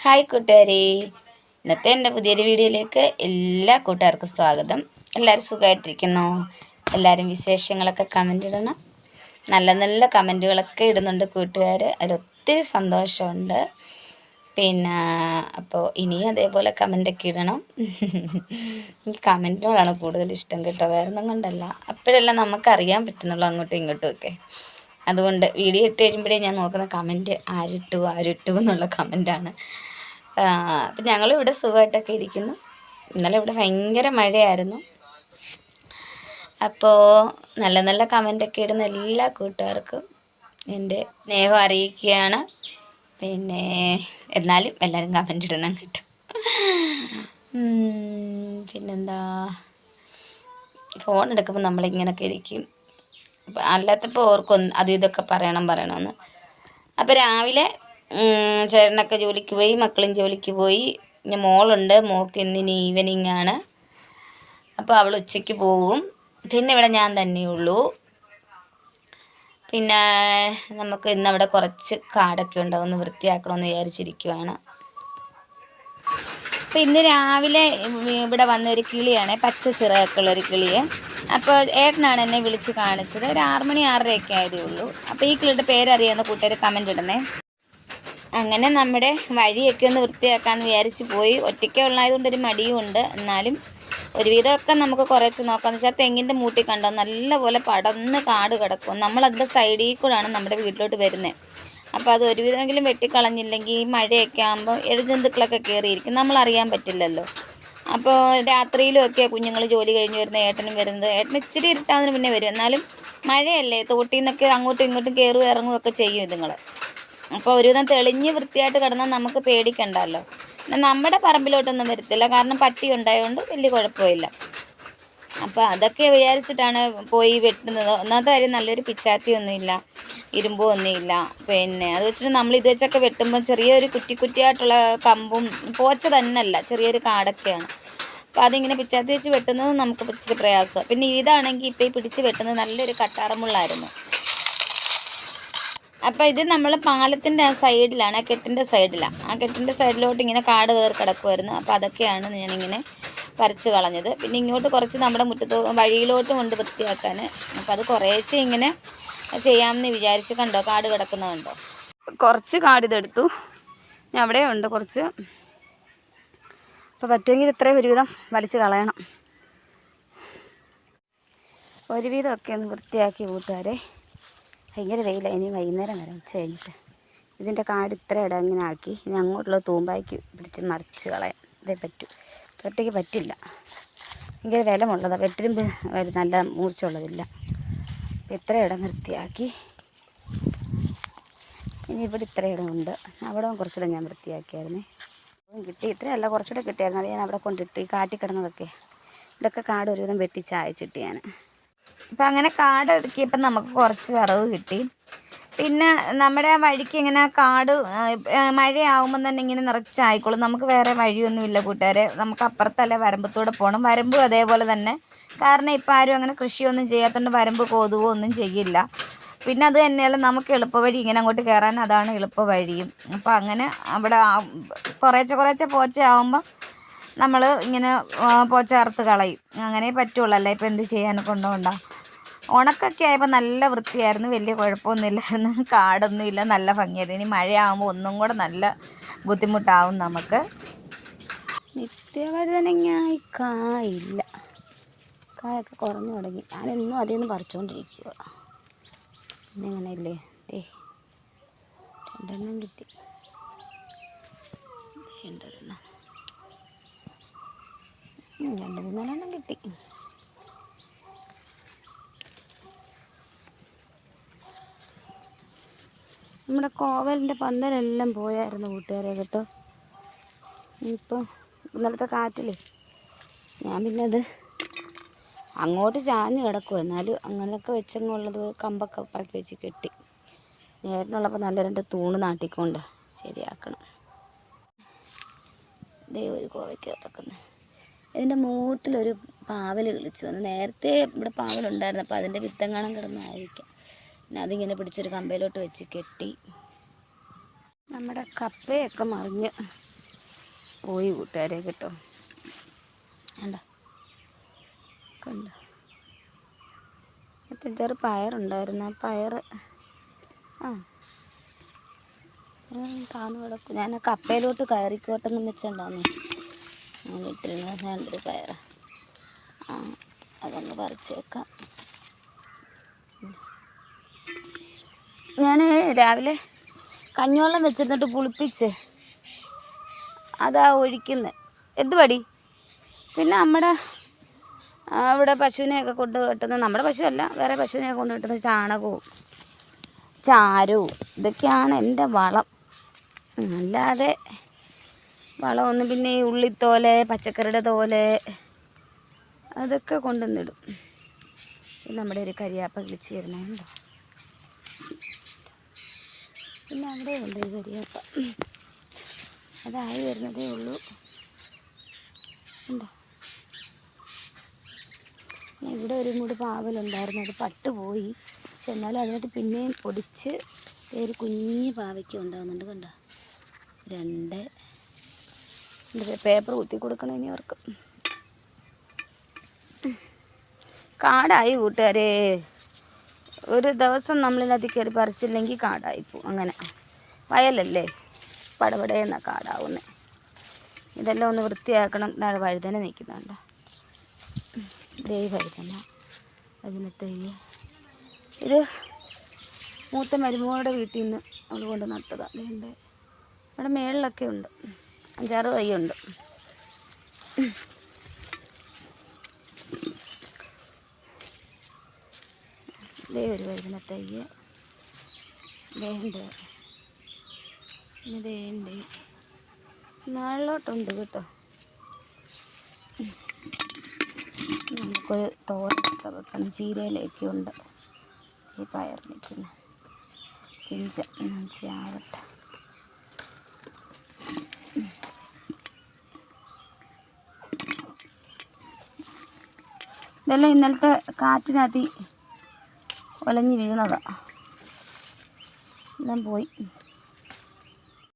Hi കൂട്ടുകാരെ, ഇന്നത്തെ എൻ്റെ പുതിയൊരു വീഡിയോയിലേക്ക് എല്ലാ കൂട്ടുകാർക്കും സ്വാഗതം. എല്ലാവരും സുഖമായിട്ടിരിക്കുന്നോ? എല്ലാവരും വിശേഷങ്ങളൊക്കെ കമൻ്റ് ഇടണം. നല്ല നല്ല കമൻറ്റുകളൊക്കെ ഇടുന്നുണ്ട് കൂട്ടുകാർ, അതിലൊത്തിരി സന്തോഷമുണ്ട്. പിന്നെ അപ്പോൾ ഇനിയും അതേപോലെ കമൻ്റൊക്കെ ഇടണം. ഈ കമൻറ്റിനോടാണ് കൂടുതൽ ഇഷ്ടം കേട്ടോ, വേറെ ഒന്നും കൊണ്ടല്ല. അപ്പോഴെല്ലാം നമുക്കറിയാൻ പറ്റുന്നുള്ളൂ അങ്ങോട്ടും ഇങ്ങോട്ടും ഒക്കെ. അതുകൊണ്ട് വീഡിയോ ഇട്ട് കഴിയുമ്പോഴേ ഞാൻ നോക്കുന്ന കമൻറ്റ് ആരിട്ടു എന്നുള്ള കമൻറ്റാണ്. അപ്പം ഞങ്ങളിവിടെ സുഖമായിട്ടൊക്കെ ഇരിക്കുന്നു. ഇന്നലെ ഇവിടെ ഭയങ്കര മഴയായിരുന്നു. അപ്പോൾ നല്ല നല്ല കമൻറ്റൊക്കെ ഇടുന്ന എല്ലാ കൂട്ടുകാർക്കും എൻ്റെ സ്നേഹം അറിയിക്കുകയാണ്. പിന്നെ എന്നാലും എല്ലാവരും കമൻ്റ് ഇടണം കേട്ടോ. പിന്നെന്താ, ഫോൺ എടുക്കുമ്പോൾ നമ്മളിങ്ങനെയൊക്കെ ഇരിക്കും. അപ്പം അല്ലാത്തപ്പോൾ ഓർക്കും അത് ഇതൊക്കെ പറയണമെന്ന്. അപ്പോൾ രാവിലെ ചേട്ടനൊക്കെ ജോലിക്ക് പോയി, മക്കളും ജോലിക്ക് പോയി. ഞാൻ മോളുണ്ട്, മോൾക്ക് ഇന്നിനി ഈവനിങ് ആണ്. അപ്പോൾ അവൾ ഉച്ചയ്ക്ക് പോവും. പിന്നെ ഇവിടെ ഞാൻ തന്നെയുള്ളൂ. പിന്നെ നമുക്ക് ഇന്നവിടെ കുറച്ച് കാടൊക്കെ ഉണ്ടാവും, വൃത്തിയാക്കണമെന്ന് വിചാരിച്ചിരിക്കുവാണ്. അപ്പോൾ ഇന്ന് രാവിലെ ഇവിടെ വന്നൊരു കിളിയാണ്, പച്ച ചിറകൊക്കെയുള്ളൊരു കിളിയെ. അപ്പോൾ ഏട്ടനാണ് എന്നെ വിളിച്ച് കാണിച്ചത്. ഒരു 6 മണി 6:30 ആയതേ ഉള്ളൂ. അപ്പോൾ ഈ കിളിയുടെ പേരറിയാവുന്ന കൂട്ടുകാർ കമൻ്റ് ഇടണേ. അങ്ങനെ നമ്മുടെ വഴിയൊക്കെ ഒന്ന് വൃത്തിയാക്കാമെന്ന് വിചാരിച്ച് പോയി. ഒറ്റയ്ക്കുള്ളതുകൊണ്ടൊരു മടിയുമുണ്ട്. എന്നാലും ഒരുവിധമൊക്കെ നമുക്ക് കുറച്ച് നോക്കാമെന്ന് വെച്ചാൽ തെങ്ങിൻ്റെ മൂട്ടി കണ്ടോ, നല്ലപോലെ പടന്ന് കാട് കിടക്കും. നമ്മളതിൻ്റെ സൈഡിൽ കൂടെയാണ് നമ്മുടെ വീട്ടിലോട്ട് വരുന്നത്. അപ്പോൾ അത് ഒരുവിധമെങ്കിലും വെട്ടിക്കളഞ്ഞില്ലെങ്കിൽ ഈ മഴയൊക്കെ ആകുമ്പോൾ ഇഴജന്തുക്കളൊക്കെ കയറിയിരിക്കും, നമ്മളറിയാൻ പറ്റില്ലല്ലോ. അപ്പോൾ രാത്രിയിലും ഒക്കെ കുഞ്ഞുങ്ങൾ ജോലി കഴിഞ്ഞ് വരുന്ന ഏട്ടനും വരുന്നത്. ഏട്ടൻ ഇച്ചിരി ഇരുട്ടാവുന്നതിന് മുന്നേ വരും. എന്നാലും മഴയല്ലേ, തോട്ടിൽ നിന്നൊക്കെ അങ്ങോട്ടും ഇങ്ങോട്ടും കയറും ഇറങ്ങുകയൊക്കെ ചെയ്യും ഇതുങ്ങൾ. അപ്പോൾ ഒരുവിധം തെളിഞ്ഞ് വൃത്തിയായിട്ട് കിടന്നാൽ നമുക്ക് പേടിക്കണ്ടല്ലോ. നമ്മുടെ പറമ്പിലോട്ടൊന്നും വരത്തില്ല, കാരണം പട്ടി ഉണ്ടായതുകൊണ്ട് വലിയ കുഴപ്പമില്ല. അപ്പോൾ അതൊക്കെ വിചാരിച്ചിട്ടാണ് പോയി വെട്ടുന്നത്. ഒന്നാമത്തെ കാര്യം, നല്ലൊരു പിച്ചാത്തിയൊന്നുമില്ല, ഇരുമ്പൊന്നുമില്ല. പിന്നെ അത് വെച്ചിട്ട് നമ്മൾ ഇത് വെച്ചൊക്കെ വെട്ടുമ്പോൾ ചെറിയൊരു കുറ്റിയായിട്ടുള്ള കമ്പും പോച്ച തന്നെയല്ല, ചെറിയൊരു കാടൊക്കെയാണ്. അപ്പോൾ അതിങ്ങനെ പിച്ചാത്തി വെച്ച് വെട്ടുന്നത് നമുക്ക് ഇച്ചിരി പ്രയാസമാണ്. പിന്നെ ഇതാണെങ്കിൽ ഇപ്പോൾ ഈ പിടിച്ച് വെട്ടുന്നത് നല്ലൊരു കട്ടാറമുള്ളായിരുന്നു. അപ്പോൾ ഇത് നമ്മൾ പാലത്തിൻ്റെ സൈഡിലാണ്, ആ കെട്ടിൻ്റെ സൈഡിലാണ്. ആ കെട്ടിൻ്റെ സൈഡിലോട്ട് ഇങ്ങനെ കാട് കയറി കിടക്കുമായിരുന്നു. അപ്പോൾ അതൊക്കെയാണ് ഞാനിങ്ങനെ പറിച്ച് കളഞ്ഞത്. പിന്നെ ഇങ്ങോട്ട് കുറച്ച് നമ്മുടെ മുറ്റത്ത് വഴിയിലോട്ട് കൊണ്ട് വൃത്തിയാക്കാൻ. അപ്പോൾ അത് കുറേശ്ശെ ഇങ്ങനെ ചെയ്യാമെന്ന് വിചാരിച്ച്. കണ്ടോ കാട് കിടക്കുന്നത് കണ്ടോ, കുറച്ച് കാടിതെടുത്തു. ഞാൻ അവിടെ ഉണ്ട് കുറച്ച്. അപ്പോൾ പറ്റുമെങ്കിൽ ഇത്രയും ഒരുവിധം വലിച്ച് കളയണം. ഒരുവിധമൊക്കെ ഒന്ന് വൃത്തിയാക്കി കൂട്ടുകാരെ. ഭയങ്കര വെയിലാണ്, ഇനി വൈകുന്നേരം വരാം, ഉച്ച കഴിഞ്ഞിട്ട്. ഇതിൻ്റെ കാട് ഇത്ര ഇടം ഇങ്ങനെ ആക്കി ഇനി അങ്ങോട്ടുള്ള തൂമ്പായ്ക്ക് പിടിച്ച് മറിച്ച് കളയാം. ഇതേ പറ്റൂ, ഒറ്റയ്ക്ക് പറ്റില്ല. ഭയങ്കര വിലമുള്ളതാണ്, വെട്ടിരുമ്പ് നല്ല മൂർച്ചയുള്ളതില്ല. ഇത്ര ഇടം വൃത്തിയാക്കി. ഇനി ഇവിടെ ഇത്ര ഇടമുണ്ട്, അവിടെ കുറച്ചുകൂടെ ഞാൻ വൃത്തിയാക്കിയായിരുന്നേ. കിട്ടി, ഇത്രയല്ല കുറച്ചുകൂടെ കിട്ടിയായിരുന്നു. അത് ഞാൻ അവിടെ കൊണ്ടിട്ടു. ഈ കാറ്റിൽ കിടന്നതൊക്കെ ഇവിടെയൊക്കെ കാട് ഒരുവിധം വെട്ടിച്ച് അയച്ചിട്ട് ഞാൻ. അപ്പം അങ്ങനെ കാട് ഒതുക്കിയപ്പോൾ നമുക്ക് കുറച്ച് വിറവ് കിട്ടി. പിന്നെ നമ്മുടെ വഴിക്ക് ഇങ്ങനെ കാട് മഴയാകുമ്പം തന്നെ ഇങ്ങനെ നിറച്ചായിക്കോളും. നമുക്ക് വേറെ വഴിയൊന്നുമില്ല കൂട്ടുകാരെ. നമുക്ക് അപ്പുറത്തല്ല വരമ്പത്തൂടെ പോകണം. വരമ്പും അതേപോലെ തന്നെ, കാരണം ഇപ്പം ആരും അങ്ങനെ കൃഷിയൊന്നും ചെയ്യാത്തതുകൊണ്ട് വരമ്പ് കോതുകയോ ഒന്നും ചെയ്യില്ല. പിന്നെ അത് തന്നെയല്ല, നമുക്ക് എളുപ്പവഴി ഇങ്ങനെ അങ്ങോട്ട് കയറാൻ അതാണ് എളുപ്പവഴിയും. അപ്പോൾ അങ്ങനെ അവിടെ കുറേശ്ശെ പോച്ചയാകുമ്പോൾ നമ്മൾ ഇങ്ങനെ പോച്ച ചേർത്ത് കളയും. അങ്ങനെ പറ്റുള്ളൂ, ഇപ്പം എന്ത് ചെയ്യാൻ കൊണ്ടുപോകണ്ട. ഉണക്കൊക്കെ ആയപ്പോൾ നല്ല വൃത്തിയായിരുന്നു, വലിയ കുഴപ്പമൊന്നുമില്ലായിരുന്നു, കാടൊന്നുമില്ല, നല്ല ഭംഗിയായിരുന്നു. ഇനി മഴയാകുമ്പോൾ ഒന്നും കൂടെ നല്ല ബുദ്ധിമുട്ടാവും നമുക്ക്. നിത്യവഴുതനങ്ങായി കായില്ല, കായൊക്കെ കുറഞ്ഞു തുടങ്ങി. ഞാനെന്നും അതിൽ നിന്ന് പറിച്ചുകൊണ്ടിരിക്കുക. ഇന്നെങ്ങനെ ഇല്ലേ, 2 കിട്ടി. 2-3 കിട്ടി. നമ്മുടെ കോവലിൻ്റെ പന്തലെല്ലാം പോയായിരുന്നു കൂട്ടുകാരെ കേട്ടോ. ഇപ്പം ഇന്നലത്തെ കാറ്റില്ലേ, ഞാൻ പിന്നെ അത് അങ്ങോട്ട് ചാഞ്ഞ് കിടക്കും. എന്നാലും അങ്ങനെയൊക്കെ വെച്ചങ്ങുള്ളത് കമ്പൊക്കെ പറക്കി വെച്ച് കെട്ടി. നേരിനുള്ളപ്പോൾ നല്ല 2 തൂണ് നാട്ടിക്കൊണ്ട് ശരിയാക്കണം. ഇതേ ഒരു കോവയ്ക്ക് കിടക്കുന്നത്. ഇതിൻ്റെ മൂട്ടിലൊരു പാവൽ കിളിച്ചു വന്നു. നേരത്തെ ഇവിടെ പാവലുണ്ടായിരുന്നു, അപ്പോൾ അതിൻ്റെ വിത്തെങ്ങാനും കിടന്നായിരിക്കാം. പിന്നെ അതിങ്ങനെ പിടിച്ചൊരു കമ്പയിലോട്ട് വെച്ച് കെട്ടി. നമ്മുടെ കപ്പയൊക്കെ മറിഞ്ഞ് പോയി കൂട്ടുകാരെ കേട്ടോ. കണ്ടോ കണ്ടോ, ചെറു പയറുണ്ടായിരുന്നു. ആ പയർ താന്ന് കിടക്കും. ഞാൻ കപ്പയിലോട്ട് കയറിക്കോട്ടെന്ന് വെച്ചിട്ടുണ്ടായിരുന്നു ഞാൻ ഇട്ടിരുന്ന രണ്ടൊരു പയർ. അതൊന്ന് പറിച്ചേക്കാം. ഞാൻ രാവിലെ കഞ്ഞിവെള്ളം വെച്ചിരുന്നിട്ട് പുളിപ്പിച്ച് അതാ ഒഴിക്കുന്നത്. എന്ത് പടി? പിന്നെ നമ്മുടെ അവിടെ പശുവിനെയൊക്കെ കൊണ്ട് കെട്ടുന്നത്, നമ്മുടെ പശുവല്ല വേറെ പശുവിനെയൊക്കെ കൊണ്ട് കെട്ടുന്നത് ചാണകവും ചാരവും ഇതൊക്കെയാണ് എൻ്റെ വളം. അല്ലാതെ വളമൊന്നും. പിന്നെ ഈ ഉള്ളിത്തോല്, പച്ചക്കറിയുടെ തോല് അതൊക്കെ കൊണ്ടുവന്നിടും. നമ്മുടെ ഒരു കരിയാപ്പ കിളിച്ച് വരുന്നുണ്ടോ? പിന്നെ അവിടെ ഉണ്ട് ഒരു കരിയാപ്പ, അതായി വരുന്നതേ ഉള്ളൂ. ഉണ്ടോ? ഇവിടെ ഒരു മൂട് പാവലുണ്ടായിരുന്നു, അത് പട്ടുപോയി. പക്ഷെ എന്നാലും അതിനകത്ത് പിന്നെയും പൊടിച്ച് ഒരു കുഞ്ഞ് പാവയ്ക്ക ഉണ്ടാകുന്നുണ്ട്. കണ്ടോ? 2 പേപ്പർ കുത്തി കൊടുക്കണം ഇനി അവർക്ക്. കാടായി കൂട്ടുകാരെ. ഒരു ദിവസം നമ്മളിനകത്ത് കയറി പറിച്ചില്ലെങ്കിൽ കാടായിപ്പോവും. അങ്ങനെ വയലല്ലേ, പടപടയെന്ന കാടാവുന്നത്. ഇതെല്ലാം ഒന്ന് വൃത്തിയാക്കണം. ഇതാണ് വഴുതന നിൽക്കുന്നുണ്ട്. ദേ വഴുതന, അതിനകത്ത് ഇത് മൂത്ത മരുമകളുടെ വീട്ടിൽ നിന്ന് അവൾ കൊണ്ട് നട്ടതാണ്. അതുകൊണ്ട് ഇവിടെ മേളിലൊക്കെ ഉണ്ട്, 5-6 തൈയുണ്ട്. ഇതേ ഒരു വഴുതന തൈ വേണ്ട, ഇതേണ്ട് നാളിലോട്ടുണ്ട് കേട്ടോ. നമുക്കൊരു തോരൊക്കെ വെക്കണം. ചീരയിലേക്ക് ഉണ്ട് ഈ പയർ നിൽക്കുന്ന പിഞ്ച് ആവട്ടെ. ഇതെല്ലാം ഇന്നലത്തെ കാറ്റിനകത്ത് ഒലഞ്ഞ് വീണതാണ്. എല്ലാം പോയി.